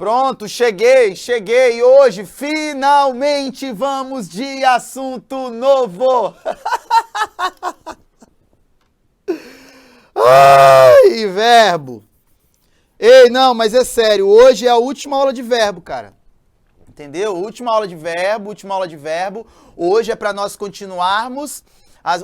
Pronto, cheguei. Hoje, finalmente vamos de assunto novo. Ai, verbo. Ei, não, mas é sério, hoje é a última aula de verbo, cara. Entendeu? Última aula de verbo. Hoje é para nós continuarmos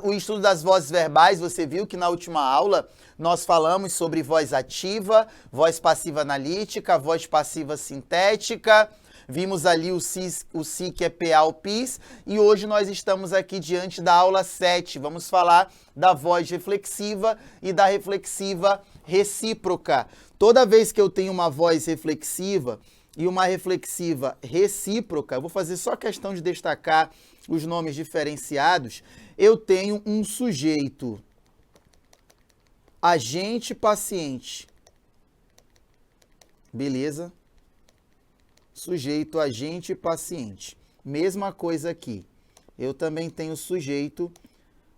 o estudo das vozes verbais. Você viu que na última aula nós falamos sobre voz ativa, voz passiva analítica, voz passiva sintética. Vimos ali o si que é PA, o PIS. E hoje nós estamos aqui diante da aula 7. Vamos falar da voz reflexiva e da reflexiva recíproca. Toda vez que eu tenho uma voz reflexiva e uma reflexiva recíproca, eu vou fazer só questão de destacar os nomes diferenciados, eu tenho um sujeito, agente, paciente. Beleza? Sujeito, agente e paciente. Mesma coisa aqui. Eu também tenho sujeito,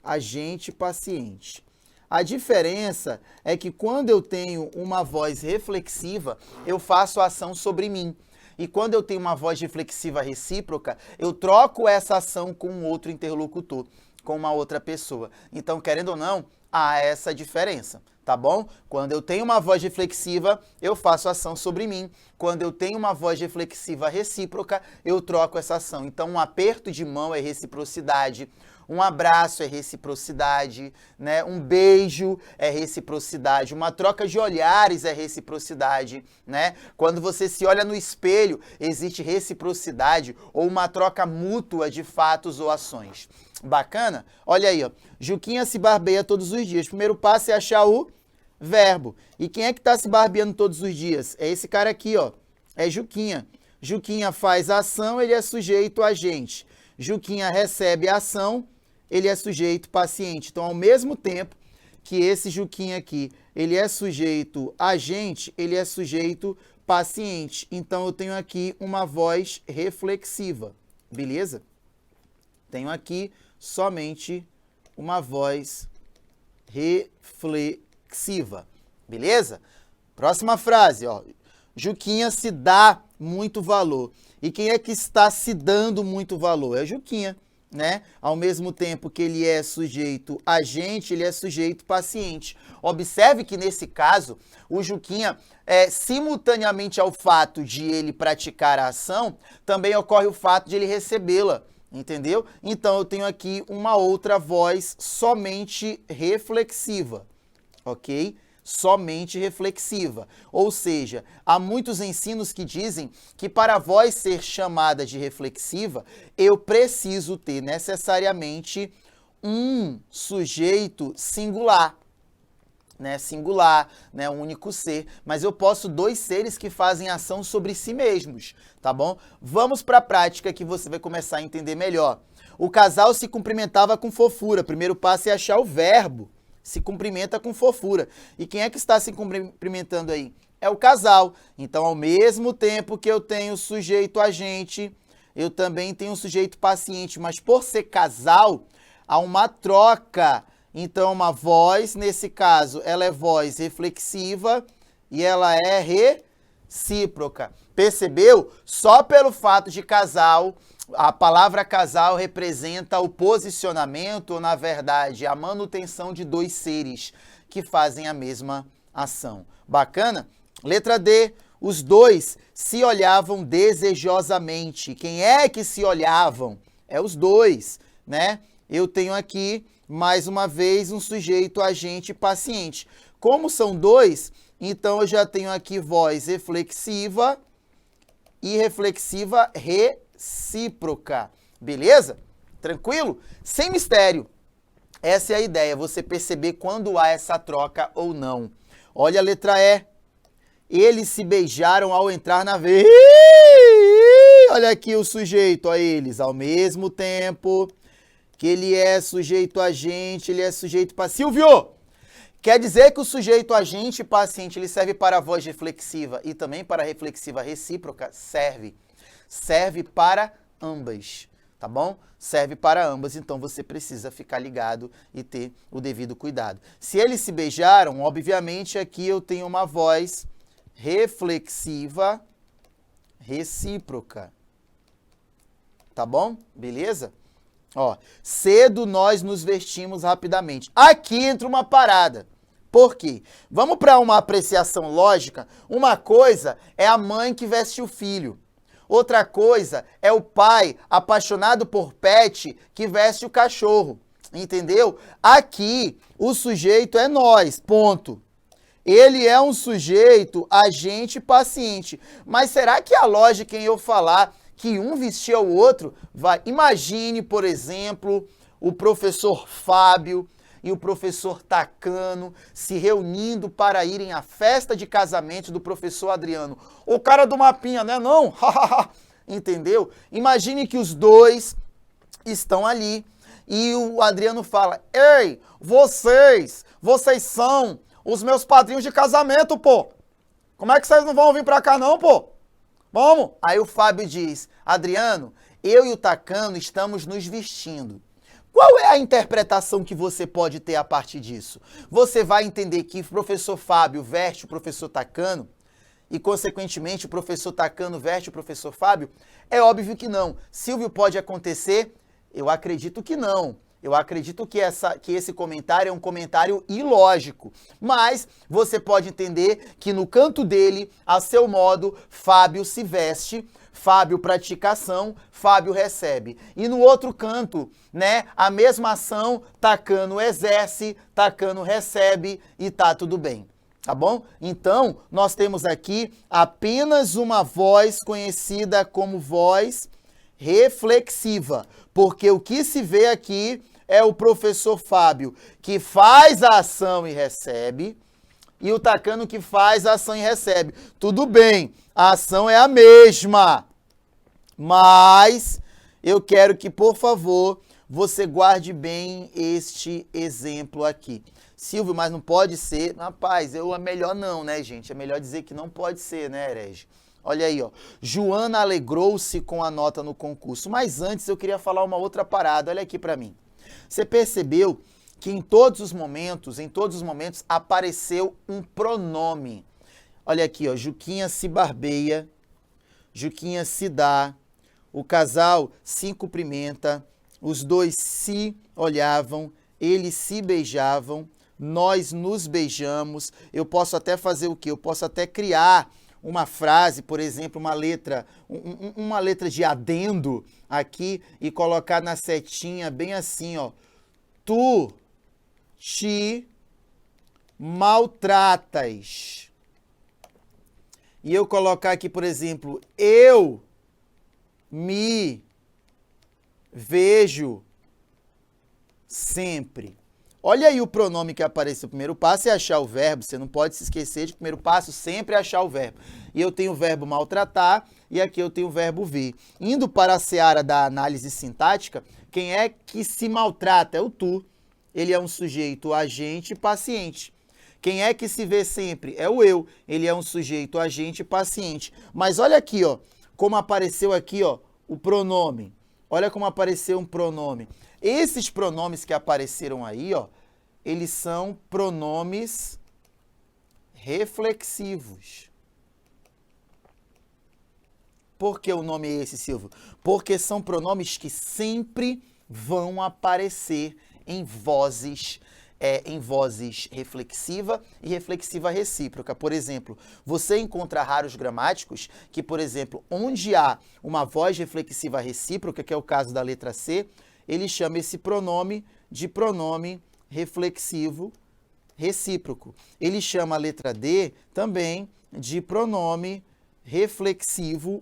agente, paciente. A diferença é que quando eu tenho uma voz reflexiva, eu faço a ação sobre mim. E quando eu tenho uma voz reflexiva recíproca, eu troco essa ação com um outro interlocutor, com uma outra pessoa. Então, querendo ou não, há essa diferença, tá bom? Quando eu tenho uma voz reflexiva, eu faço ação sobre mim. Quando eu tenho uma voz reflexiva recíproca, eu troco essa ação. Então, um aperto de mão é reciprocidade. Um abraço é reciprocidade, né? Um beijo é reciprocidade, uma troca de olhares é reciprocidade, né? Quando você se olha no espelho, existe reciprocidade ou uma troca mútua de fatos ou ações. Bacana? Olha aí, ó. Juquinha se barbeia todos os dias. Primeiro passo é achar o verbo. E quem é que está se barbeando todos os dias? É esse cara aqui, ó. É Juquinha. Juquinha faz a ação, ele é sujeito agente. Juquinha recebe a ação, ele é sujeito paciente. Então, ao mesmo tempo que esse Juquinha aqui, ele é sujeito agente, ele é sujeito paciente. Então, eu tenho aqui uma voz reflexiva, beleza? Tenho aqui somente uma voz reflexiva, beleza? Próxima frase, ó. Juquinha se dá muito valor. E quem é que está se dando muito valor? É Juquinha, né? Ao mesmo tempo que ele é sujeito agente, ele é sujeito paciente. Observe que nesse caso, o Juquinha, simultaneamente ao fato de ele praticar a ação, também ocorre o fato de ele recebê-la, entendeu? Então eu tenho aqui uma outra voz somente reflexiva, ok? Somente reflexiva. Ou seja, há muitos ensinos que dizem que para a voz ser chamada de reflexiva, eu preciso ter necessariamente um sujeito singular, né? Singular, né? Um único ser. Mas eu posso dois seres que fazem ação sobre si mesmos, tá bom? Vamos para a prática que você vai começar a entender melhor. O casal se cumprimentava com fofura. Primeiro passo é achar o verbo. Se cumprimenta com fofura. E quem é que está se cumprimentando aí? É o casal. Então, ao mesmo tempo que eu tenho sujeito agente, eu também tenho sujeito paciente. Mas por ser casal, há uma troca. Então, uma voz, nesse caso, ela é voz reflexiva e ela é recíproca. Percebeu? Só pelo fato de casal, a palavra casal representa o posicionamento, ou na verdade, a manutenção de dois seres que fazem a mesma ação. Bacana? Letra D. Os dois se olhavam desejosamente. Quem é que se olhavam? É os dois, né? Eu tenho aqui, mais uma vez, um sujeito agente paciente. Como são dois, então eu já tenho aqui voz reflexiva e reflexiva recíproca. Beleza? Tranquilo? Sem mistério. Essa é a ideia, você perceber quando há essa troca ou não. Olha a letra E. Eles se beijaram ao entrar na vez. Olha aqui o sujeito, a eles. Ao mesmo tempo que ele é sujeito agente, ele é sujeito paciente. Silvio! Quer dizer que o sujeito agente paciente, ele serve para a voz reflexiva e também para a reflexiva recíproca? Serve. Serve para ambas, tá bom? Serve para ambas, então você precisa ficar ligado e ter o devido cuidado. Se eles se beijaram, obviamente aqui eu tenho uma voz reflexiva recíproca. Tá bom? Beleza? Ó, cedo nós nos vestimos rapidamente. Aqui entra uma parada. Por quê? Vamos para uma apreciação lógica. Uma coisa é a mãe que veste o filho. Outra coisa é o pai apaixonado por pet que veste o cachorro. Entendeu? Aqui, o sujeito é nós, ponto. Ele é um sujeito agente paciente. Mas será que a lógica em eu falar que um vestia o outro vai... Imagine, por exemplo, o professor Fábio e o professor Tacano se reunindo para irem à festa de casamento do professor Adriano. O cara do mapinha, né? Não? Entendeu? Imagine que os dois estão ali e o Adriano fala: ei, vocês são os meus padrinhos de casamento, pô. Como é que vocês não vão vir pra cá não, pô? Vamos? Aí o Fábio diz: Adriano, eu e o Tacano estamos nos vestindo. Qual é a interpretação que você pode ter a partir disso? Você vai entender que o professor Fábio veste o professor Tacano e, consequentemente, o professor Tacano veste o professor Fábio? É óbvio que não. Silvio, pode acontecer? Eu acredito que não. Eu acredito que esse comentário é um comentário ilógico. Mas você pode entender que no canto dele, a seu modo, Fábio se veste, Fábio pratica ação, Fábio recebe. E no outro canto, né, a mesma ação, Tacano exerce, Tacano recebe e tá tudo bem. Tá bom? Então, nós temos aqui apenas uma voz conhecida como voz reflexiva. Porque o que se vê aqui é o professor Fábio que faz a ação e recebe, e o Tacano que faz a ação e recebe. Tudo bem, a ação é a mesma, mas eu quero que, por favor, você guarde bem este exemplo aqui. Silvio, mas não pode ser? Rapaz, é melhor não, né, gente? É melhor dizer que não pode ser, né, herege? Olha aí, ó. Joana alegrou-se com a nota no concurso. Mas antes eu queria falar uma outra parada. Olha aqui pra mim. Você percebeu que em todos os momentos apareceu um pronome. Olha aqui, ó. Juquinha se barbeia, Juquinha se dá, o casal se cumprimenta, os dois se olhavam, eles se beijavam, nós nos beijamos. Eu posso até fazer o quê? Eu posso até criar uma frase, por exemplo, uma letra de adendo aqui e colocar na setinha bem assim, ó. Tu te maltratas. E eu colocar aqui, por exemplo, eu me vejo sempre. Olha aí o pronome que apareceu. O primeiro passo é achar o verbo. Você não pode se esquecer de primeiro passo sempre achar o verbo. E eu tenho o verbo maltratar e aqui eu tenho o verbo ver. Indo para a seara da análise sintática, quem é que se maltrata? É o tu. Ele é um sujeito agente paciente. Quem é que se vê sempre? É o eu. Ele é um sujeito agente paciente. Mas olha aqui, ó, como apareceu aqui, ó, o pronome. Olha como apareceu um pronome. Esses pronomes que apareceram aí, ó, eles são pronomes reflexivos. Por que o nome é esse, Silvio? Porque são pronomes que sempre vão aparecer em vozes reflexiva e reflexiva recíproca. Por exemplo, você encontra raros gramáticos que, por exemplo, onde há uma voz reflexiva recíproca, que é o caso da letra C, ele chama esse pronome de pronome reflexivo recíproco. Ele chama a letra D também de pronome reflexivo,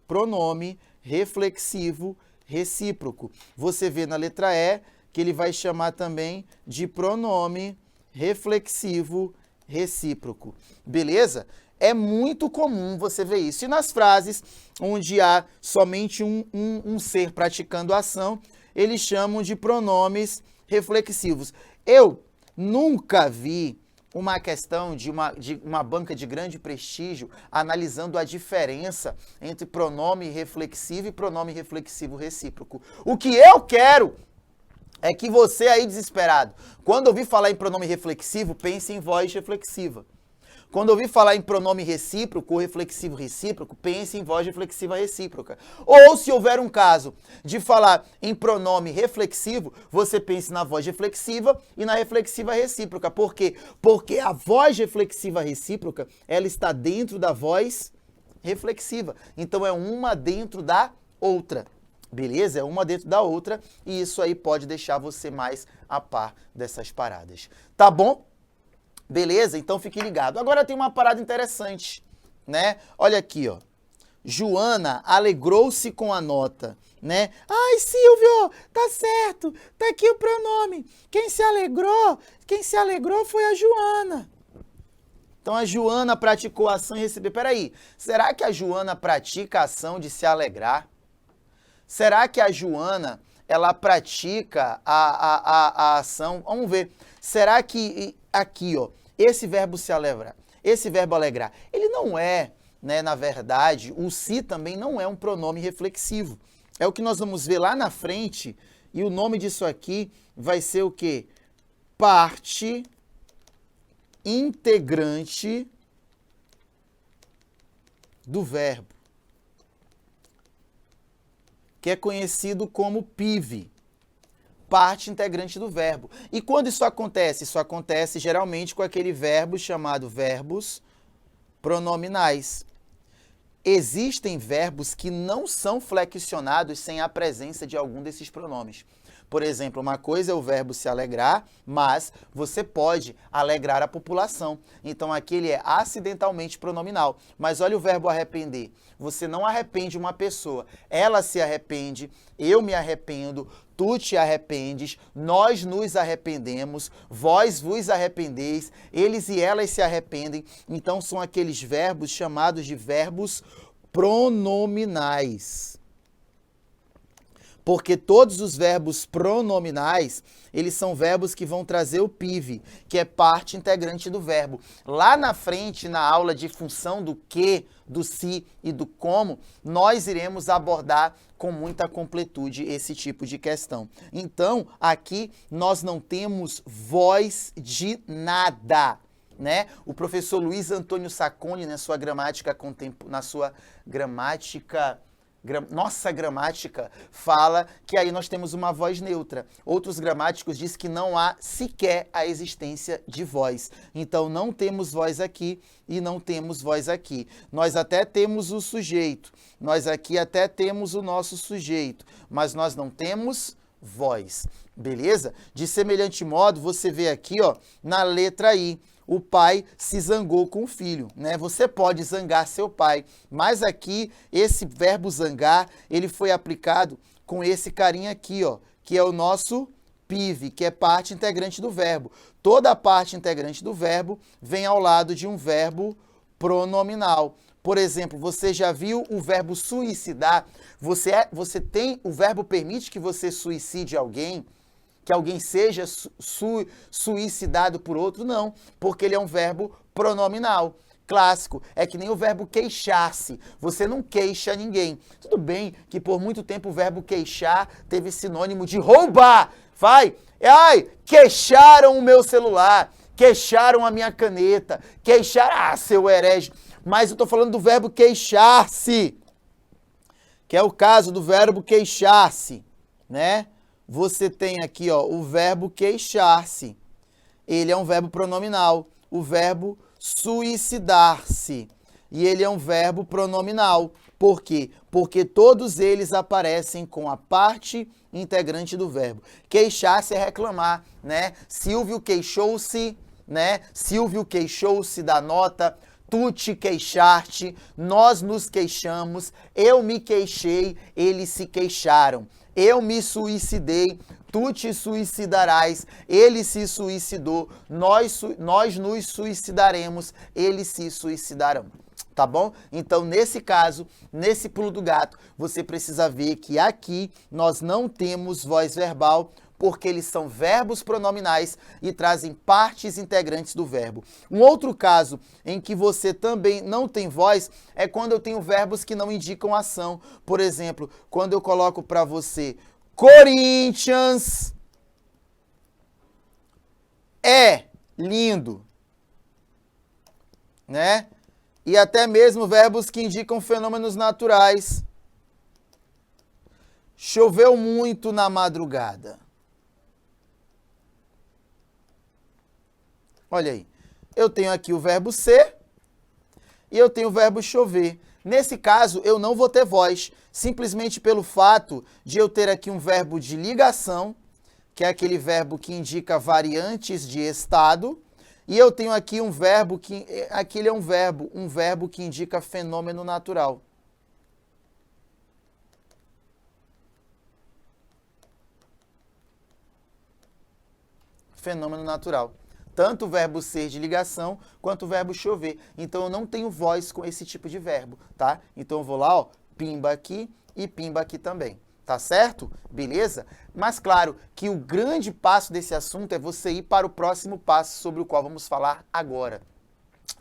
pronome reflexivo recíproco. Você vê na letra E que ele vai chamar também de pronome reflexivo recíproco. Beleza? É muito comum você ver isso. E nas frases onde há somente um ser praticando a ação, eles chamam de pronomes reflexivos. Eu nunca vi uma questão de uma banca de grande prestígio analisando a diferença entre pronome reflexivo e pronome reflexivo recíproco. O que eu quero é que você aí desesperado, quando ouvir falar em pronome reflexivo, pense em voz reflexiva. Quando ouvir falar em pronome recíproco ou reflexivo recíproco, pense em voz reflexiva recíproca. Ou se houver um caso de falar em pronome reflexivo, você pense na voz reflexiva e na reflexiva recíproca. Por quê? Porque a voz reflexiva recíproca, ela está dentro da voz reflexiva. Então é uma dentro da outra. Beleza? É uma dentro da outra e isso aí pode deixar você mais a par dessas paradas. Tá bom? Beleza? Então fique ligado. Agora tem uma parada interessante, né? Olha aqui, ó. Joana alegrou-se com a nota, né? Ai, Silvio, tá certo. Tá aqui o pronome. Quem se alegrou foi a Joana. Então a Joana praticou a ação e recebeu. Peraí, será que a Joana pratica a ação de se alegrar? Será que a Joana, ela pratica a ação? Vamos ver. Será que aqui, ó, esse verbo se alegrar, esse verbo alegrar, ele não é, né, na verdade, o se também não é um pronome reflexivo. É o que nós vamos ver lá na frente, e o nome disso aqui vai ser o quê? Parte integrante do verbo, que é conhecido como PIV, parte integrante do verbo. E quando isso acontece? Isso acontece geralmente com aquele verbo chamado verbos pronominais. Existem verbos que não são flexionados sem a presença de algum desses pronomes. Por exemplo, uma coisa é o verbo se alegrar, mas você pode alegrar a população. Então, aqui ele é acidentalmente pronominal. Mas olha o verbo arrepender. Você não arrepende uma pessoa. Ela se arrepende, eu me arrependo, tu te arrependes, nós nos arrependemos, vós vos arrependeis, eles e elas se arrependem. Então, são aqueles verbos chamados de verbos pronominais. Porque todos os verbos pronominais, eles são verbos que vão trazer o PIV, que é parte integrante do verbo. Lá na frente, na aula de função do que, do se e do como, nós iremos abordar com muita completude esse tipo de questão. Então, aqui nós não temos voz de nada, né? O professor Luiz Antônio Sacconi, na sua gramática nossa gramática fala que aí nós temos uma voz neutra. Outros gramáticos dizem que não há sequer a existência de voz. Então, não temos voz aqui e não temos voz aqui. Nós até temos o sujeito, nós aqui até temos o nosso sujeito, mas nós não temos voz, beleza? De semelhante modo, você vê aqui, ó, na letra I, o pai se zangou com o filho, né? Você pode zangar seu pai, mas aqui esse verbo zangar, ele foi aplicado com esse carinha aqui, ó, que é o nosso PIV, que é parte integrante do verbo. Toda a parte integrante do verbo vem ao lado de um verbo pronominal. Por exemplo, você já viu o verbo suicidar? O verbo permite que você suicide alguém? Que alguém seja suicidado por outro? Não, porque ele é um verbo pronominal. Clássico, é que nem o verbo queixar-se. Você não queixa ninguém. Tudo bem que por muito tempo o verbo queixar teve sinônimo de roubar. Ai, queixaram o meu celular, queixaram a minha caneta, queixaram, seu herege. Mas eu estou falando do verbo queixar-se, que é o caso do verbo queixar-se, né? Você tem aqui, ó, o verbo queixar-se. Ele é um verbo pronominal. O verbo suicidar-se. E ele é um verbo pronominal. Por quê? Porque todos eles aparecem com a parte integrante do verbo. Queixar-se é reclamar, né? Silvio queixou-se, né? Silvio queixou-se da nota. Tu te queixaste, nós nos queixamos, eu me queixei, eles se queixaram. Eu me suicidei, tu te suicidarás, ele se suicidou, nós nos suicidaremos, eles se suicidarão. Tá bom? Então, nesse caso, nesse pulo do gato, você precisa ver que aqui nós não temos voz verbal, porque eles são verbos pronominais e trazem partes integrantes do verbo. Um outro caso em que você também não tem voz é quando eu tenho verbos que não indicam ação. Por exemplo, quando eu coloco para você Corinthians é lindo. né? E até mesmo verbos que indicam fenômenos naturais. Choveu muito na madrugada. Olha aí. Eu tenho aqui o verbo ser e eu tenho o verbo chover. Nesse caso, eu não vou ter voz, simplesmente pelo fato de eu ter aqui um verbo de ligação, que é aquele verbo que indica variantes de estado, e eu tenho aqui um verbo que aquele é um verbo que indica fenômeno natural. Fenômeno natural. Tanto o verbo ser de ligação, quanto o verbo chover. Então, eu não tenho voz com esse tipo de verbo, tá? Então, eu vou lá, ó, pimba aqui e pimba aqui também. Tá certo? Beleza? Mas, claro, que o grande passo desse assunto é você ir para o próximo passo sobre o qual vamos falar agora,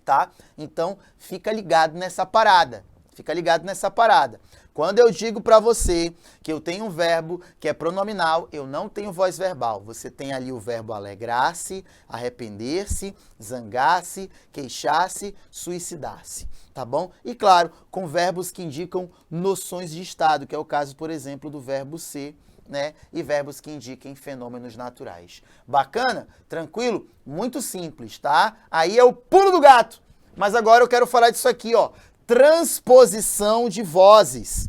tá? Então, fica ligado nessa parada. Fica ligado nessa parada. Quando eu digo para você que eu tenho um verbo que é pronominal, eu não tenho voz verbal. Você tem ali o verbo alegrar-se, arrepender-se, zangar-se, queixar-se, suicidar-se, tá bom? E claro, com verbos que indicam noções de estado, que é o caso, por exemplo, do verbo ser, né? E verbos que indiquem fenômenos naturais. Bacana? Tranquilo? Muito simples, tá? Aí é o pulo do gato. Mas agora eu quero falar disso aqui, ó. Transposição de vozes.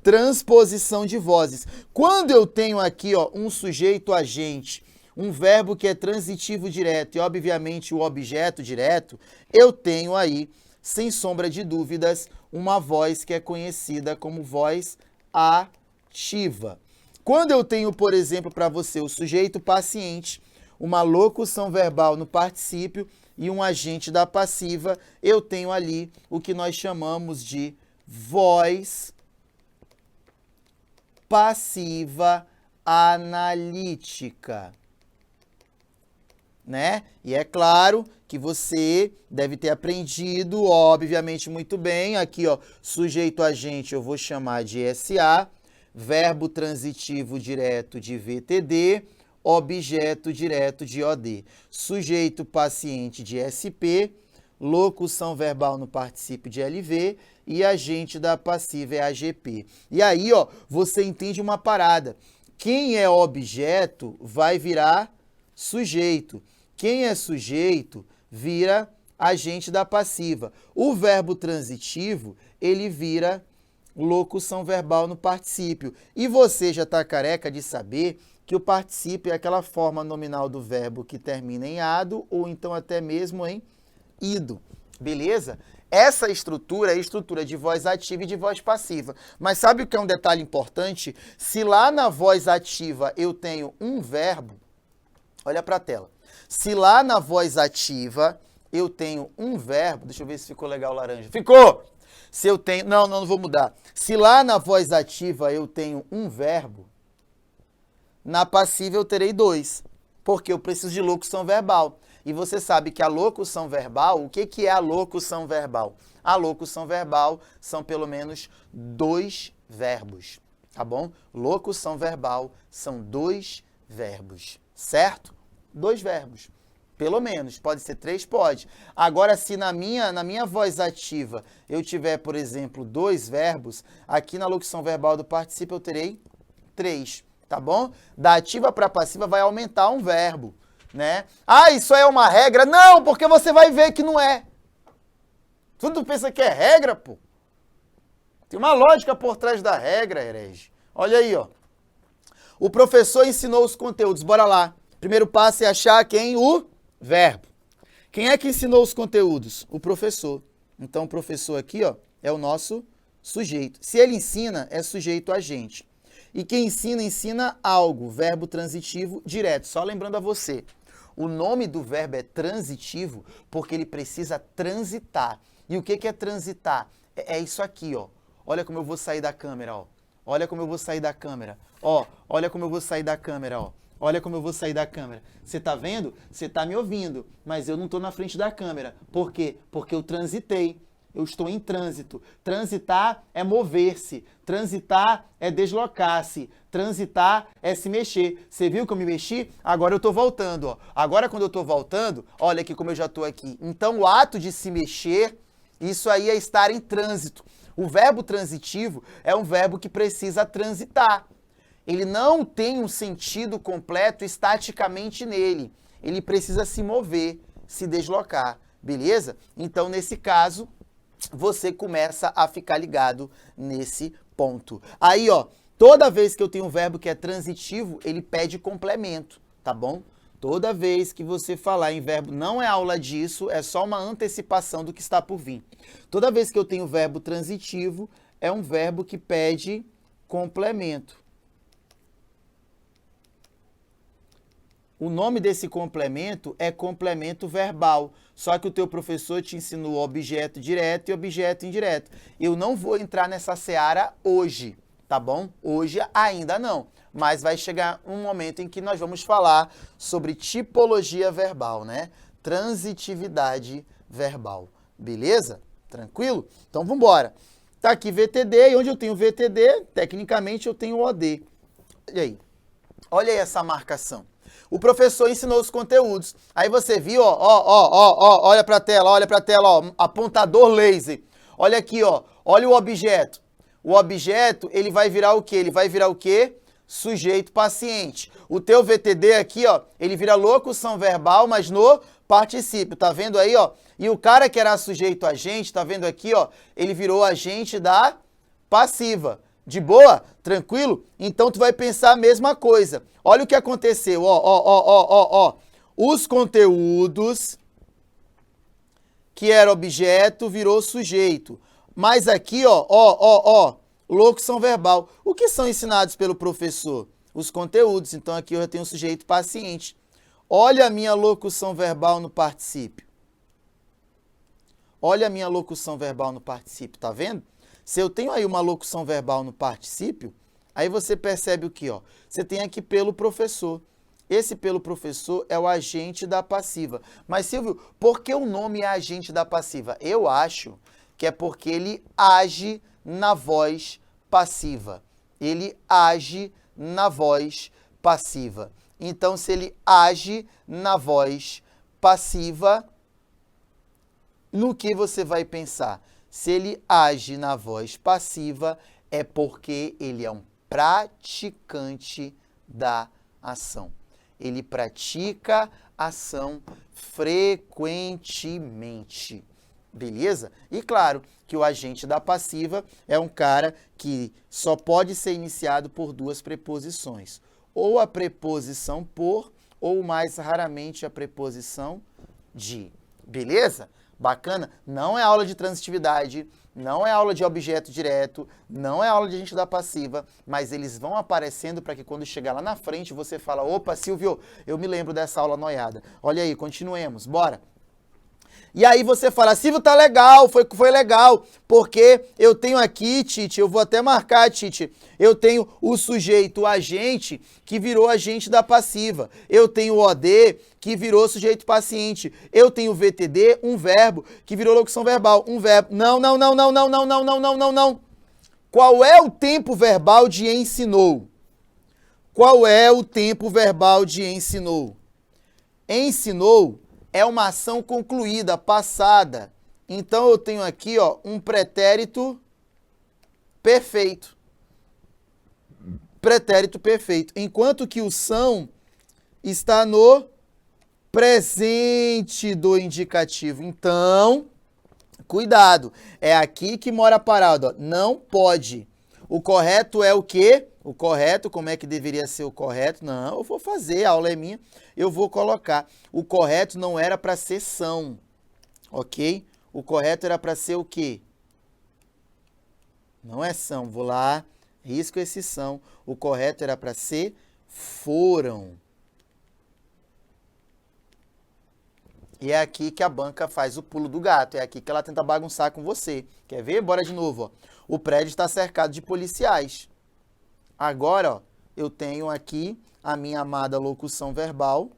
Transposição de vozes. Quando eu tenho aqui, ó, um sujeito agente, um verbo que é transitivo direto e, obviamente, o objeto direto, eu tenho aí, sem sombra de dúvidas, uma voz que é conhecida como voz ativa. Quando eu tenho, por exemplo, para você o sujeito paciente, uma locução verbal no particípio e um agente da passiva, eu tenho ali o que nós chamamos de voz passiva analítica, né? E é claro que você deve ter aprendido, obviamente, muito bem. Aqui, ó, sujeito agente eu vou chamar de SA, verbo transitivo direto de VTD, objeto direto de OD. Sujeito paciente de SP, locução verbal no particípio de LV e agente da passiva é AGP. E aí, ó, você entende uma parada. Quem é objeto vai virar sujeito. Quem é sujeito vira agente da passiva. O verbo transitivo, ele vira locução verbal no particípio. E você já está careca de saber que o particípio é aquela forma nominal do verbo que termina em ado ou então até mesmo em ido. Beleza? Essa estrutura é a estrutura de voz ativa e de voz passiva. Mas sabe o que é um detalhe importante? Se lá na voz ativa eu tenho um verbo, olha para a tela. Se lá na voz ativa eu tenho um verbo, deixa eu ver se ficou legal o laranja. Ficou! Se eu tenho, não vou mudar. Se lá na voz ativa eu tenho um verbo, na passiva eu terei dois, porque eu preciso de locução verbal. E você sabe que a locução verbal, o que é a locução verbal? A locução verbal são pelo menos dois verbos, tá bom? Locução verbal são dois verbos, certo? Dois verbos. Pelo menos, pode ser três, pode. Agora, se na minha voz ativa eu tiver, por exemplo, dois verbos, aqui na locução verbal do particípio eu terei três, tá bom? Da ativa para passiva vai aumentar um verbo, né? Ah, isso é uma regra? Não, porque você vai ver que não é. Tudo pensa que é regra, pô. Tem uma lógica por trás da regra, herege. Olha aí, ó. O professor ensinou os conteúdos, bora lá. Primeiro passo é achar quem? O verbo. Quem é que ensinou os conteúdos? O professor. Então, o professor aqui, ó, é o nosso sujeito. Se ele ensina, é sujeito agente. E quem ensina, ensina algo, verbo transitivo direto. Só lembrando a você, o nome do verbo é transitivo porque ele precisa transitar. E o que é transitar? É isso aqui, ó. Olha como eu vou sair da câmera, ó. Olha como eu vou sair da câmera. Ó, olha como eu vou sair da câmera, ó. Olha como eu vou sair da câmera. Você tá vendo? Você tá me ouvindo, mas eu não tô na frente da câmera. Por quê? Porque eu transitei. Eu estou em trânsito. Transitar é mover-se. Transitar é deslocar-se. Transitar é se mexer. Você viu que eu me mexi? Agora eu estou voltando. Ó. Agora, quando eu estou voltando, olha aqui como eu já estou aqui. Então, o ato de se mexer, isso aí é estar em trânsito. O verbo transitivo é um verbo que precisa transitar. Ele não tem um sentido completo estaticamente nele. Ele precisa se mover, se deslocar. Beleza? Então, nesse caso, você começa a ficar ligado nesse ponto. Aí, ó, toda vez que eu tenho um verbo que é transitivo, ele pede complemento, tá bom? Toda vez que você falar em verbo, não é aula disso, é só uma antecipação do que está por vir. Toda vez que eu tenho verbo transitivo, é um verbo que pede complemento. O nome desse complemento é complemento verbal, só que o teu professor te ensinou objeto direto e objeto indireto. Eu não vou entrar nessa seara hoje, tá bom? Hoje ainda não, mas vai chegar um momento em que nós vamos falar sobre tipologia verbal, né? Transitividade verbal, beleza? Tranquilo? Então vamos embora. Tá aqui VTD, e onde eu tenho VTD, tecnicamente eu tenho OD. Olha aí essa marcação. O professor ensinou os conteúdos. Aí você viu, ó, olha para a tela, ó, apontador laser. Olha aqui, ó, olha o objeto. O objeto, ele vai virar o quê? Ele vai virar o quê? Sujeito paciente. O teu VTD aqui, ó, ele vira locução verbal, mas no particípio, tá vendo aí, ó? E o cara que era sujeito agente, tá vendo aqui, ó, ele virou agente da passiva. De boa? Tranquilo? Então, tu vai pensar a mesma coisa. Olha o que aconteceu, ó. Os conteúdos, que era objeto, virou sujeito. Mas aqui, ó, locução verbal. O que são ensinados pelo professor? Os conteúdos. Então, aqui eu já tenho sujeito paciente. Olha a minha locução verbal no particípio. Olha a minha locução verbal no particípio, tá vendo? Se eu tenho aí uma locução verbal no particípio, aí você percebe o que, ó? Você tem aqui pelo professor. Esse pelo professor é o agente da passiva. Mas, Silvio, por que o nome é agente da passiva? Eu acho que é porque ele age na voz passiva. Ele age na voz passiva. Então, se ele age na voz passiva, no que você vai pensar? Se ele age na voz passiva, é porque ele é um praticante da ação. Ele pratica ação frequentemente. Beleza? E claro que o agente da passiva é um cara que só pode ser iniciado por duas preposições. Ou a preposição por, ou mais raramente a preposição de. Beleza? Bacana? Não é aula de transitividade, não é aula de objeto direto, não é aula de agente da passiva, mas eles vão aparecendo para que quando chegar lá na frente você fala, opa, Silvio, eu me lembro dessa aula noiada. Olha aí, continuemos, bora. E aí você fala, Silvio, tá legal, foi legal, porque eu tenho aqui, Tite, eu vou até marcar, Tite, eu tenho o sujeito, o agente, que virou agente da passiva. Eu tenho o OD, que virou sujeito paciente. Eu tenho o VTD, um verbo, que virou locução verbal, um verbo. Não. Qual é o tempo verbal de ensinou? Qual é o tempo verbal de ensinou? Ensinou é uma ação concluída, passada. Então, eu tenho aqui, ó, um pretérito perfeito. Pretérito perfeito. Enquanto que o são está no presente do indicativo. Então, cuidado. É aqui que mora a parada, ó. Não pode. O correto é o quê? O correto, como é que deveria ser o correto? Não, eu vou fazer, a aula é minha, eu vou colocar. O correto não era para ser são, ok? O correto era para ser o quê? Não é são, vou lá, risco esse são. O correto era para ser foram. E é aqui que a banca faz o pulo do gato, é aqui que ela tenta bagunçar com você. Quer ver? Bora de novo, ó. O prédio está cercado de policiais. Agora, ó, eu tenho aqui a minha amada locução verbal.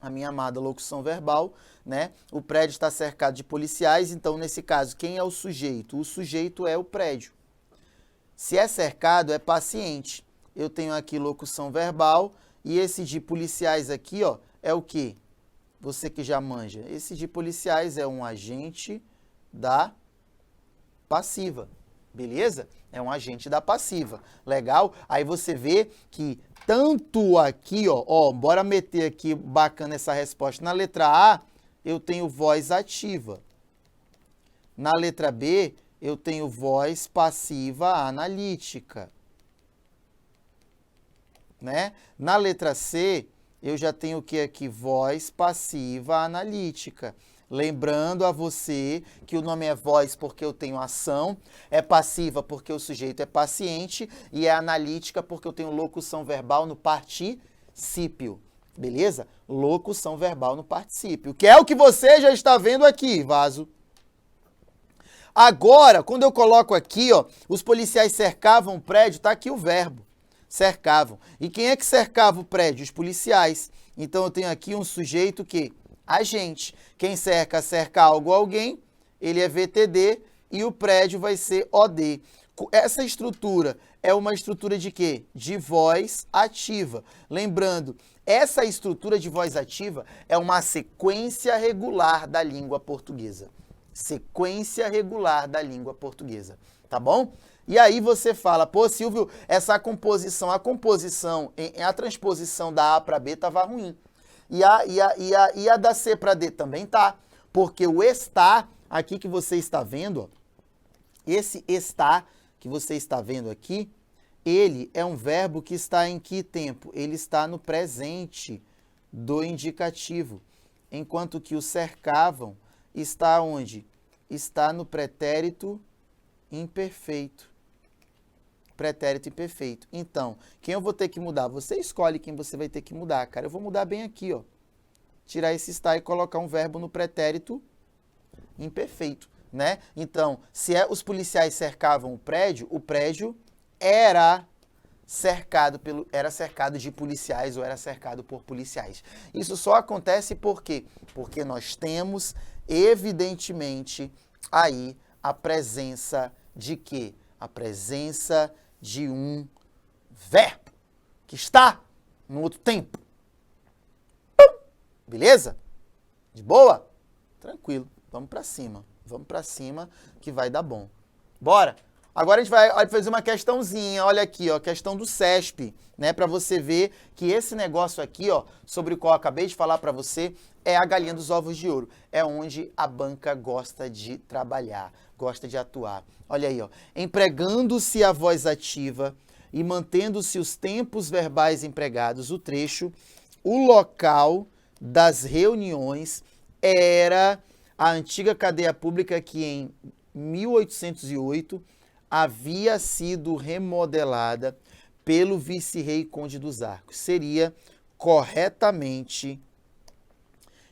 a minha amada locução verbal, né? O prédio está cercado de policiais, então, nesse caso, quem é o sujeito? O sujeito é o prédio. Se é cercado, é paciente. Eu tenho aqui locução verbal e esse de policiais aqui, ó, é o quê? Você que já manja. Esse de policiais é um agente da passiva, beleza? É um agente da passiva. Legal? Aí você vê que tanto aqui, ó, bora meter aqui bacana essa resposta. Na letra A, eu tenho voz ativa. Na letra B, eu tenho voz passiva analítica. Né? Na letra C, eu já tenho o que aqui? Voz passiva analítica. Lembrando a você que o nome é voz porque eu tenho ação, é passiva porque o sujeito é paciente e é analítica porque eu tenho locução verbal no particípio. Beleza? Locução verbal no particípio, que é o que você já está vendo aqui, vaso. Agora, quando eu coloco aqui, ó, os policiais cercavam o prédio, tá aqui o verbo. Cercavam. E quem é que cercava o prédio? Os policiais. Então eu tenho aqui um sujeito que agente. Quem cerca algo ou alguém, ele é VTD e o prédio vai ser OD. Essa estrutura é uma estrutura de quê? De voz ativa. Lembrando, essa estrutura de voz ativa é uma sequência regular da língua portuguesa. Sequência regular da língua portuguesa. Tá bom? E aí você fala, pô, Silvio, essa composição, a transposição da A para B estava ruim. E a da C para D também tá, porque o está, aqui que você está vendo, ó, esse está que você está vendo aqui, ele é um verbo que está em que tempo? Ele está no presente do indicativo, enquanto que o cercavam está onde? Está no pretérito imperfeito. Pretérito imperfeito. Então, quem eu vou ter que mudar? Você escolhe quem você vai ter que mudar, cara. Eu vou mudar bem aqui, ó. Tirar esse está e colocar um verbo no pretérito imperfeito, né? Então, se os policiais cercavam o prédio era cercado de policiais ou era cercado por policiais. Isso só acontece por quê? Porque nós temos, evidentemente, aí a presença de quê? A presença de um verbo que está no outro tempo. Beleza? De boa? Tranquilo. Vamos para cima. Vamos para cima que vai dar bom. Bora! Agora a gente vai fazer uma questãozinha. Olha aqui, ó, questão do CESP, né? Para você ver que esse negócio aqui, ó, sobre o qual eu acabei de falar para você, é a galinha dos ovos de ouro. É onde a banca gosta de trabalhar, gosta de atuar. Olha aí, ó. Empregando-se a voz ativa e mantendo-se os tempos verbais empregados, o trecho, o local das reuniões era a antiga cadeia pública que em 1808 havia sido remodelada pelo vice-rei Conde dos Arcos. Seria corretamente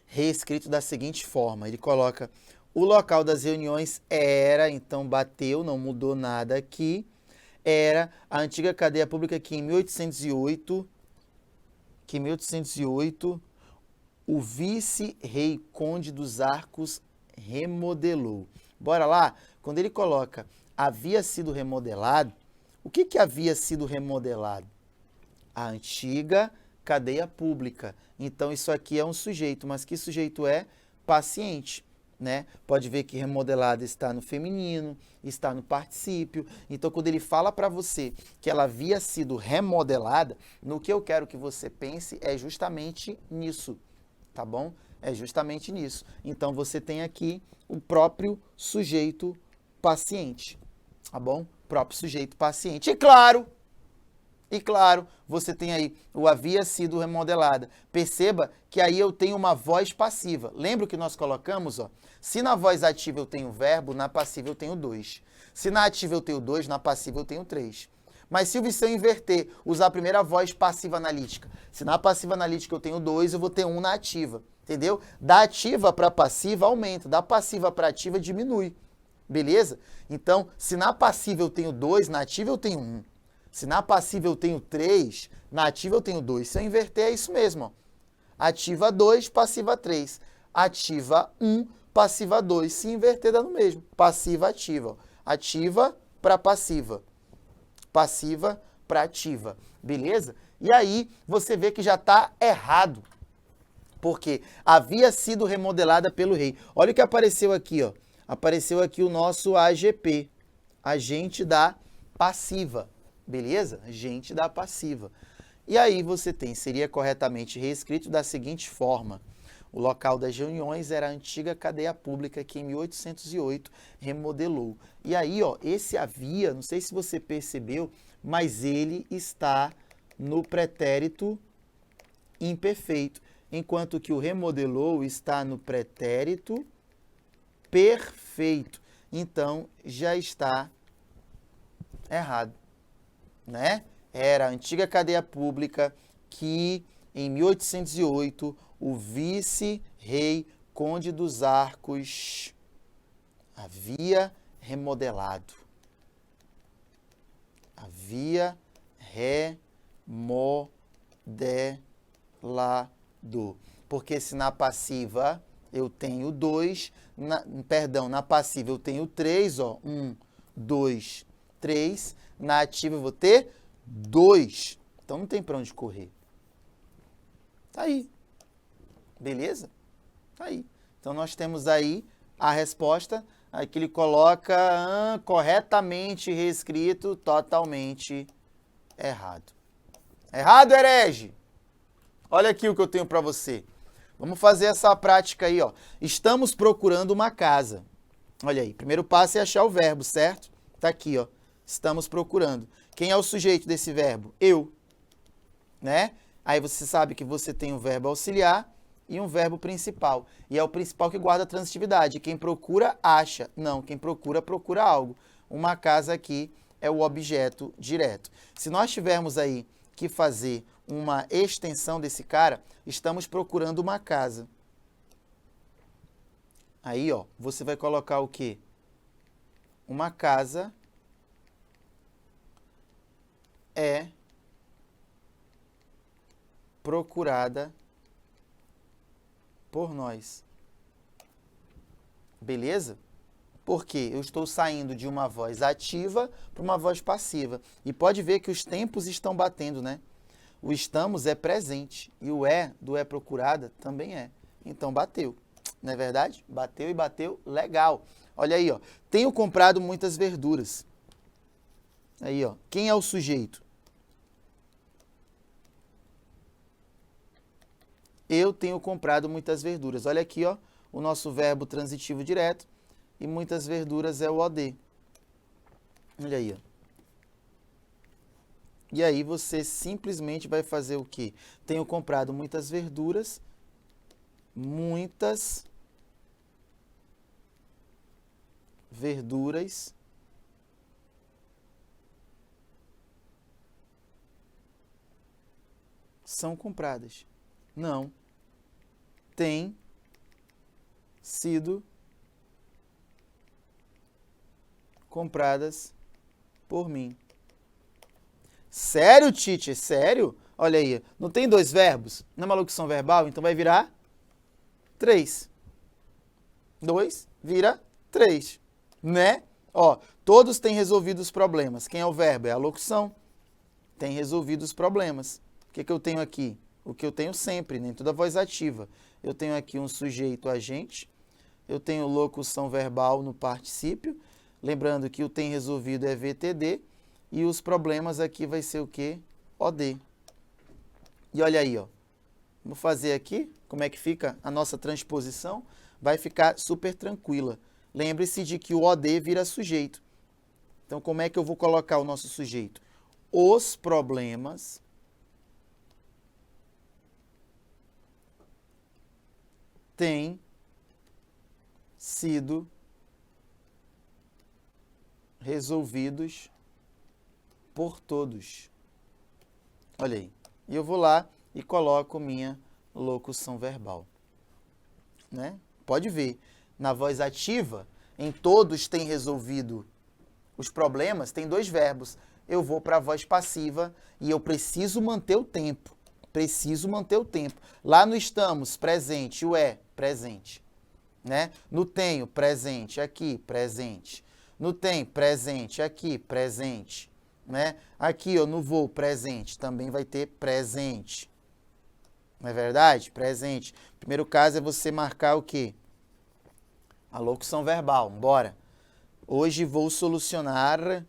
reescrito da seguinte forma. Ele coloca o local das reuniões era, então bateu, não mudou nada aqui, era a antiga cadeia pública que em 1808 o vice-rei Conde dos Arcos remodelou. Bora lá? Quando ele coloca havia sido remodelado, o que havia sido remodelado? A antiga cadeia pública. Então, isso aqui é um sujeito, mas que sujeito é? Paciente, né? Pode ver que remodelada está no feminino, está no particípio. Então, quando ele fala para você que ela havia sido remodelada, no que eu quero que você pense é justamente nisso, tá bom? É justamente nisso. Então, você tem aqui o próprio sujeito paciente, tá bom? Próprio sujeito paciente. E claro, você tem aí o havia sido remodelada. Perceba que aí eu tenho uma voz passiva. Lembra o que nós colocamos? Ó? Se na voz ativa eu tenho verbo, na passiva eu tenho 2. Se na ativa eu tenho 2, na passiva eu tenho 3. Mas se eu inverter, usar a primeira voz passiva analítica, se na passiva analítica eu tenho 2, eu vou ter 1 na ativa. Entendeu? Da ativa para passiva aumenta, da passiva para ativa diminui. Beleza? Então, se na passiva eu tenho 2, na ativa eu tenho 1. Se na passiva eu tenho 3, na ativa eu tenho 2. Se eu inverter, é isso mesmo. Ó. Ativa 2, passiva 3. Ativa 1, passiva 2. Se inverter dá no mesmo. Passiva, ativa. Ativa para passiva. Passiva para ativa. Beleza? E aí você vê que já está errado. Porque havia sido remodelada pelo rei. Olha o que apareceu aqui, ó. Apareceu aqui o nosso AGP. Agente da passiva. Beleza? Agente da passiva. E aí você tem, seria corretamente reescrito da seguinte forma. O local das reuniões era a antiga cadeia pública que em 1808 remodelou. E aí, ó, esse havia, não sei se você percebeu, mas ele está no pretérito imperfeito, enquanto que o remodelou está no pretérito perfeito. Então, já está errado, né? Era a antiga cadeia pública que, em 1808, o vice-rei Conde dos Arcos havia remodelado. Havia remodelado. Porque se na passiva eu tenho 2, na passiva eu tenho 3, ó, 1, 2, 3, na ativa eu vou ter 2. Então não tem para onde correr. Tá aí. Beleza? Tá aí. Então nós temos aí a resposta, aí que ele coloca corretamente reescrito, totalmente errado. Errado, herege? Olha aqui o que eu tenho para você. Vamos fazer essa prática aí, ó. Estamos procurando uma casa. Olha aí, primeiro passo é achar o verbo, certo? Tá aqui, ó. Estamos procurando. Quem é o sujeito desse verbo? Eu. Né? Aí você sabe que você tem um verbo auxiliar e um verbo principal. E é o principal que guarda a transitividade. Quem procura, acha. Não, quem procura, procura algo. Uma casa aqui é o objeto direto. Se nós tivermos aí que fazer uma extensão desse cara, estamos procurando uma casa. Aí, ó, você vai colocar o quê? Uma casa é procurada por nós. Beleza? Porque eu estou saindo de uma voz ativa para uma voz passiva. E pode ver que os tempos estão batendo, né? O estamos é presente e o é do é procurada também é. Então bateu. Não é verdade? Bateu e bateu legal. Olha aí, ó. Tenho comprado muitas verduras. Aí, ó. Quem é o sujeito? Eu tenho comprado muitas verduras. Olha aqui, ó, o nosso verbo transitivo direto. E muitas verduras é o OD. Olha aí, ó. E aí você simplesmente vai fazer o quê? Tenho comprado muitas verduras. Muitas verduras são compradas. Não. Tem sido compradas por mim. Sério, Tite? Sério? Olha aí, não tem dois verbos? Não é uma locução verbal? Então vai virar 3. 2 vira 3, né? Ó, todos têm resolvido os problemas. Quem é o verbo? É a locução. Tem resolvido os problemas. O que eu tenho aqui? O que eu tenho sempre, nem toda voz ativa. Eu tenho aqui um sujeito agente, eu tenho locução verbal no particípio, lembrando que o tem resolvido é VTD, e os problemas aqui vai ser o quê? OD. E olha aí, ó. Vamos fazer aqui, como é que fica a nossa transposição? Vai ficar super tranquila. Lembre-se de que o OD vira sujeito. Então, como é que eu vou colocar o nosso sujeito? Os problemas têm sido resolvidos por todos. Olha aí. E eu vou lá e coloco minha locução verbal. Né? Pode ver. Na voz ativa, em todos tem resolvido os problemas, tem dois verbos. Eu vou para a voz passiva e eu preciso manter o tempo. Preciso manter o tempo. Lá no estamos, presente, o é, presente. Né? No tenho, presente, aqui, presente. No tem, presente, aqui, presente. Né? Aqui, ó, no vou, presente, também vai ter presente. Não é verdade? Presente. Primeiro caso é você marcar o quê? A locução verbal. Bora. Hoje vou solucionar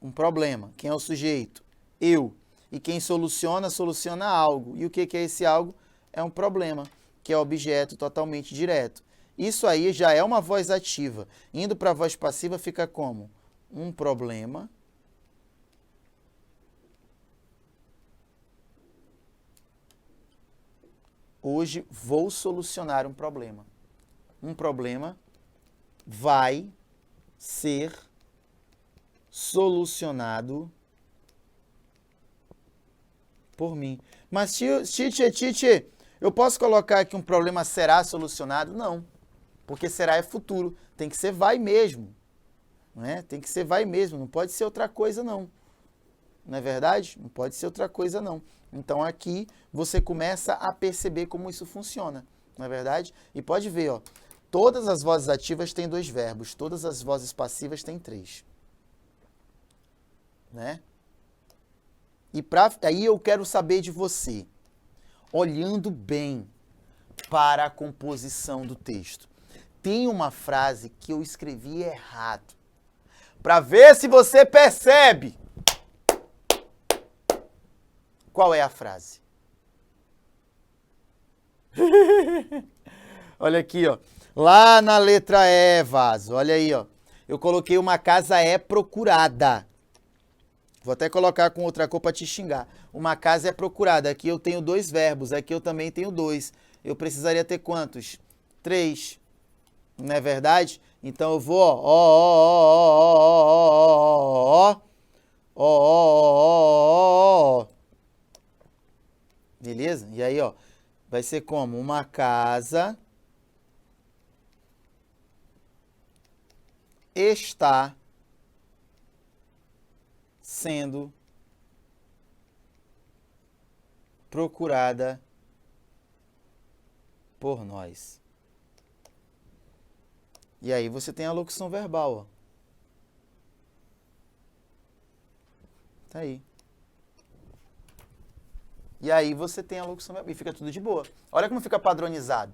um problema. Quem é o sujeito? Eu. E quem soluciona, soluciona algo. E o que é esse algo? É um problema, que é objeto totalmente direto. Isso aí já é uma voz ativa. Indo para a voz passiva fica como? Um problema. Hoje vou solucionar um problema. Um problema vai ser solucionado por mim. Mas, Tite, eu posso colocar aqui um problema será solucionado? Não, porque será é futuro. Tem que ser vai mesmo. Né? Tem que ser vai mesmo, não pode ser outra coisa não. Não é verdade? Não pode ser outra coisa não. Então aqui você começa a perceber como isso funciona, não é verdade? E pode ver, ó, todas as vozes ativas têm 2 verbos, todas as vozes passivas têm 3. Né? E aí eu quero saber de você, olhando bem para a composição do texto. Tem uma frase que eu escrevi errado, para ver se você percebe. Qual é a frase? Olha aqui, ó. Lá na letra E, Vaso. Olha aí, ó. Eu coloquei uma casa é procurada. Vou até colocar com outra cor para te xingar. Uma casa é procurada. Aqui eu tenho 2 verbos. Aqui eu também tenho 2. Eu precisaria ter quantos? 3. Não é verdade? Então eu vou, ó. Beleza? E aí, ó, vai ser como? Uma casa está sendo procurada por nós. E aí você tem a locução verbal, ó. Tá aí. E aí você tem a locução verbal e fica tudo de boa. Olha como fica padronizado.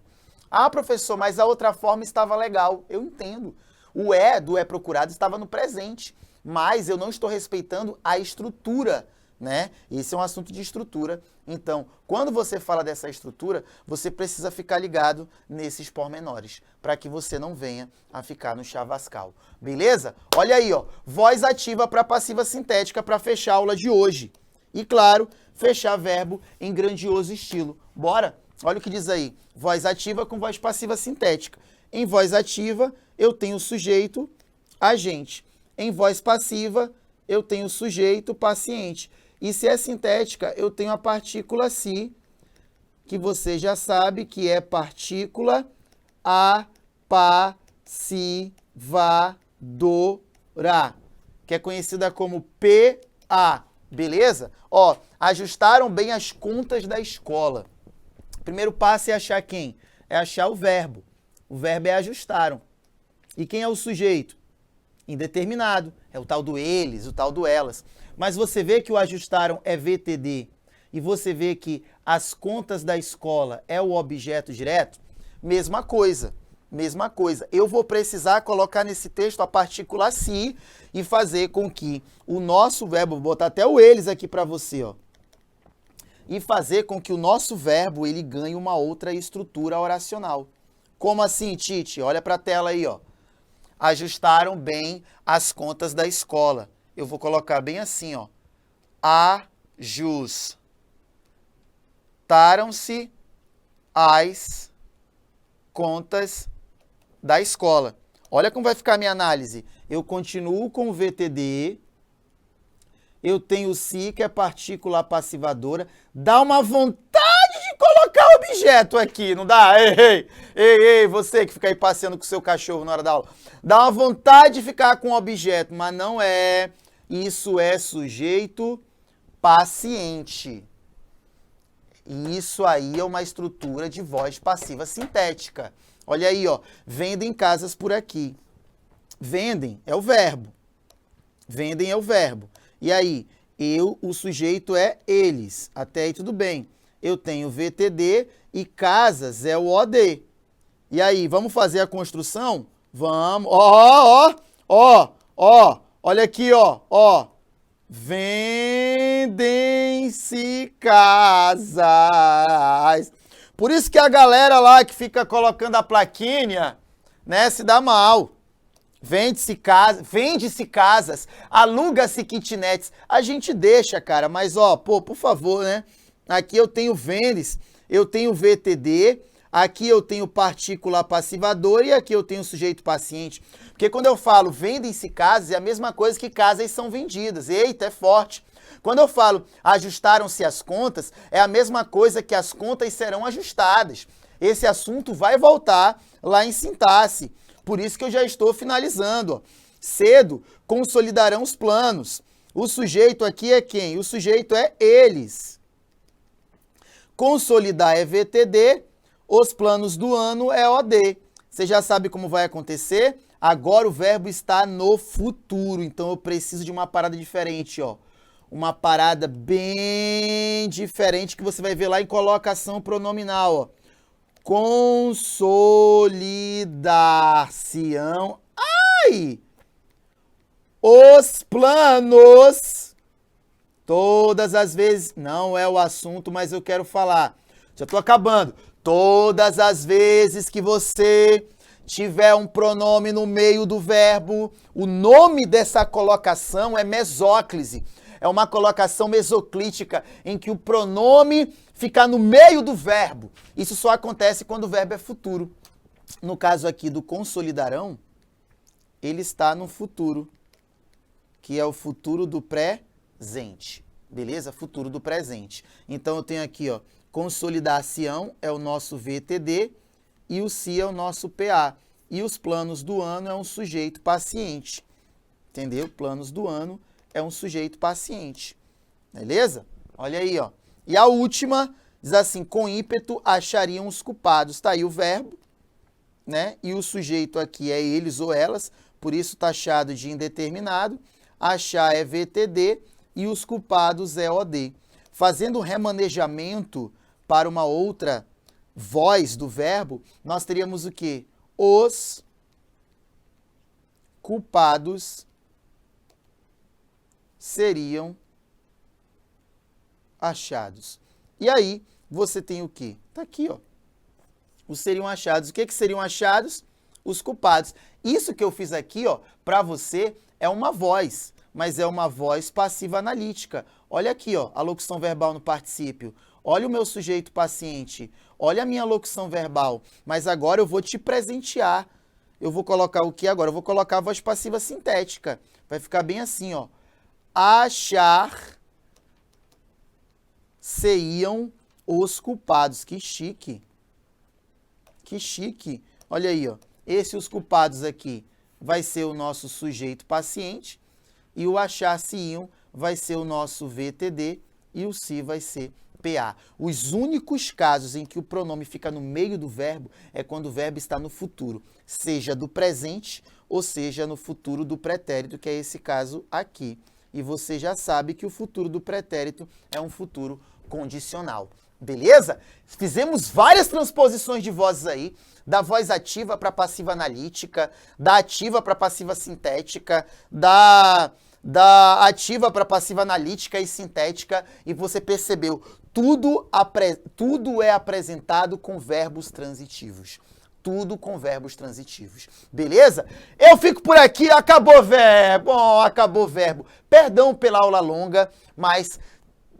Ah, professor, mas a outra forma estava legal. Eu entendo. O é do é procurado estava no presente, mas eu não estou respeitando a estrutura, né? Esse é um assunto de estrutura. Então, quando você fala dessa estrutura, você precisa ficar ligado nesses pormenores, para que você não venha a ficar no chavascal. Beleza? Olha aí, ó, voz ativa para passiva sintética para fechar a aula de hoje. E claro, fechar verbo em grandioso estilo. Bora? Olha o que diz aí. Voz ativa com voz passiva sintética. Em voz ativa, eu tenho sujeito, agente. Em voz passiva, eu tenho sujeito, paciente. E se é sintética, eu tenho a partícula si, que você já sabe que é partícula apassivadora, que é conhecida como PA. Beleza? Ó, ajustaram bem as contas da escola. Primeiro passo é achar quem? É achar o verbo. O verbo é ajustaram. E quem é o sujeito? Indeterminado. É o tal do eles, o tal do elas. Mas você vê que o ajustaram é VTD e você vê que as contas da escola é o objeto direto? Mesma coisa. Mesma coisa. Eu vou precisar colocar nesse texto a partícula si e fazer com que o nosso verbo, vou botar até o eles aqui para você, ó. E fazer com que o nosso verbo ele ganhe uma outra estrutura oracional. Como assim, Tite? Olha para a tela aí, ó. Ajustaram bem as contas da escola. Eu vou colocar bem assim, ó. Ajustaram-se as contas da escola. Olha como vai ficar a minha análise. Eu continuo com o VTD. Eu tenho o si, que é partícula passivadora. Dá uma vontade de colocar o objeto aqui, não dá? Ei, você que fica aí passeando com o seu cachorro na hora da aula. Dá uma vontade de ficar com o objeto, mas não é. Isso é sujeito paciente. E isso aí é uma estrutura de voz passiva sintética. Olha aí, ó. Vendem casas por aqui. Vendem é o verbo. Vendem é o verbo. E aí, o sujeito é eles. Até aí tudo bem. Eu tenho VTD e casas é o OD. E aí, vamos fazer a construção? Vamos. Olha aqui, ó. Vendem-se casas. Por isso que a galera lá que fica colocando a plaquinha, né, se dá mal. Vende-se casas, aluga-se kitnets. A gente deixa, cara, mas por favor, né? Aqui eu tenho vendes, eu tenho VTD, aqui eu tenho partícula passivadora e aqui eu tenho sujeito paciente. Porque quando eu falo vendem-se casas, é a mesma coisa que casas são vendidas. Eita, é forte. Quando eu falo ajustaram-se as contas, é a mesma coisa que as contas serão ajustadas. Esse assunto vai voltar lá em sintaxe. Por isso que eu já estou finalizando. Cedo consolidarão os planos. O sujeito aqui é quem? O sujeito é eles. Consolidar é VTD, os planos do ano é OD. Você já sabe como vai acontecer? Agora o verbo está no futuro, então eu preciso de uma parada diferente, ó. Uma parada bem diferente que você vai ver lá em colocação pronominal, ó. Consolidar-se-ão. Ai! Os planos. Todas as vezes. Não é o assunto, mas eu quero falar. Já estou acabando. Todas as vezes que você tiver um pronome no meio do verbo, o nome dessa colocação é mesóclise. É uma colocação mesoclítica, em que o pronome fica no meio do verbo. Isso só acontece quando o verbo é futuro. No caso aqui do consolidarão, ele está no futuro, que é o futuro do presente. Beleza? Futuro do presente. Então eu tenho aqui, ó, consolidar-se-ão é o nosso VTD e o se é o nosso PA. E os planos do ano é um sujeito paciente. Entendeu? Planos do ano é um sujeito paciente. Beleza? Olha aí, ó. E a última diz assim, com ímpeto achariam os culpados. Tá aí o verbo, né? E o sujeito aqui é eles ou elas, por isso taxado de indeterminado. Achar é VTD e os culpados é OD. Fazendo um remanejamento para uma outra voz do verbo, nós teríamos o quê? Os culpados seriam achados. E aí, você tem o quê? Tá aqui, ó. Os seriam achados. O que seriam achados? Os culpados. Isso que eu fiz aqui, ó, para você é uma voz, mas é uma voz passiva analítica. Olha aqui, ó, a locução verbal no particípio. Olha o meu sujeito paciente. Olha a minha locução verbal. Mas agora eu vou te presentear. Eu vou colocar o que agora? Eu vou colocar a voz passiva sintética. Vai ficar bem assim, ó. Achar-se-iam os culpados. Que chique. Que chique. Olha aí, ó. Esse os culpados aqui vai ser o nosso sujeito paciente e o achar-se-iam vai ser o nosso VTD e o se vai ser PA. Os únicos casos em que o pronome fica no meio do verbo é quando o verbo está no futuro, seja do presente ou seja no futuro do pretérito, que é esse caso aqui. E você já sabe que o futuro do pretérito é um futuro condicional. Beleza? Fizemos várias transposições de vozes aí, da voz ativa para passiva analítica, da ativa para passiva sintética, da ativa para passiva analítica e sintética, e você percebeu, tudo é apresentado com verbos transitivos. Tudo com verbos transitivos. Beleza? Eu fico por aqui, acabou verbo. Acabou verbo. Perdão pela aula longa, mas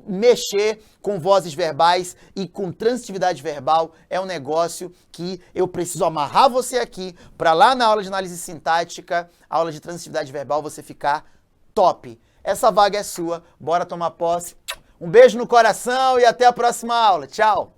mexer com vozes verbais e com transitividade verbal é um negócio que eu preciso amarrar você aqui para lá na aula de análise sintática, aula de transitividade verbal, você ficar top. Essa vaga é sua, bora tomar posse. Um beijo no coração e até a próxima aula. Tchau!